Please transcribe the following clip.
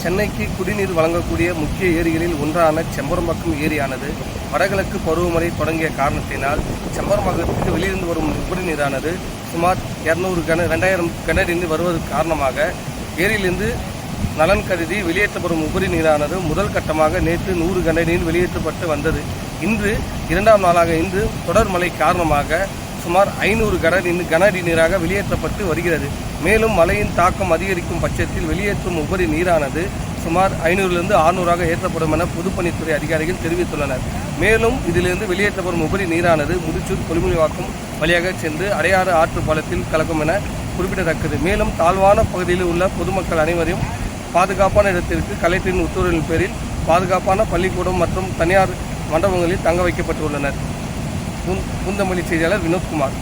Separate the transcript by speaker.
Speaker 1: சென்னைக்கு குடிநீர் வழங்கக்கூடிய முக்கிய ஏரிகளில் ஒன்றான செம்பரம்பாக்கம் ஏரியானது வடகிழக்கு பருவமழை தொடங்கிய காரணத்தினால் செம்பரம்பாக்கத்துக்கு வெளியிருந்து வரும் உபரி நீரானது சுமார் 2000 கனஅடி வருவதற்கு காரணமாக ஏரியிலிருந்து நலன் கருதி வெளியேற்றப்படும் உபரி நீரானது முதல் கட்டமாக நேற்று 100 கனஅடி வெளியேற்றப்பட்டு வந்தது. இன்று 2ஆம் நாளாக இன்று தொடர் மழை காரணமாக சுமார் 500 கனஅடி நீராக வெளியேற்றப்பட்டு வருகிறது. மேலும் மழையின் தாக்கம் அதிகரிக்கும் பட்சத்தில் வெளியேற்றும் உபரி நீரானது சுமார் 500லிருந்து 600ஆக ஏற்றப்படும் என பொதுப்பணித்துறை அதிகாரிகள் தெரிவித்துள்ளனர். மேலும் இதிலிருந்து வெளியேற்றப்படும் உபரி நீரானது முடிச்சூர் கொல்லிமலைவாக்கம் வழியாக சென்று அடையாறு ஆற்று பாலத்தில் கலக்கும் என குறிப்பிடத்தக்கது. மேலும் தாழ்வான பகுதியில் உள்ள பொதுமக்கள் அனைவரையும் பாதுகாப்பான இடத்திற்கு கலெக்டரின் உத்தரவின் பேரில் பாதுகாப்பான பள்ளிக்கூடம் மற்றும் தனியார் மண்டபங்களில் தங்க வைக்கப்பட்டுள்ளனர். பூந்தமல்லி செய்தியாளர் வினோத்குமார்.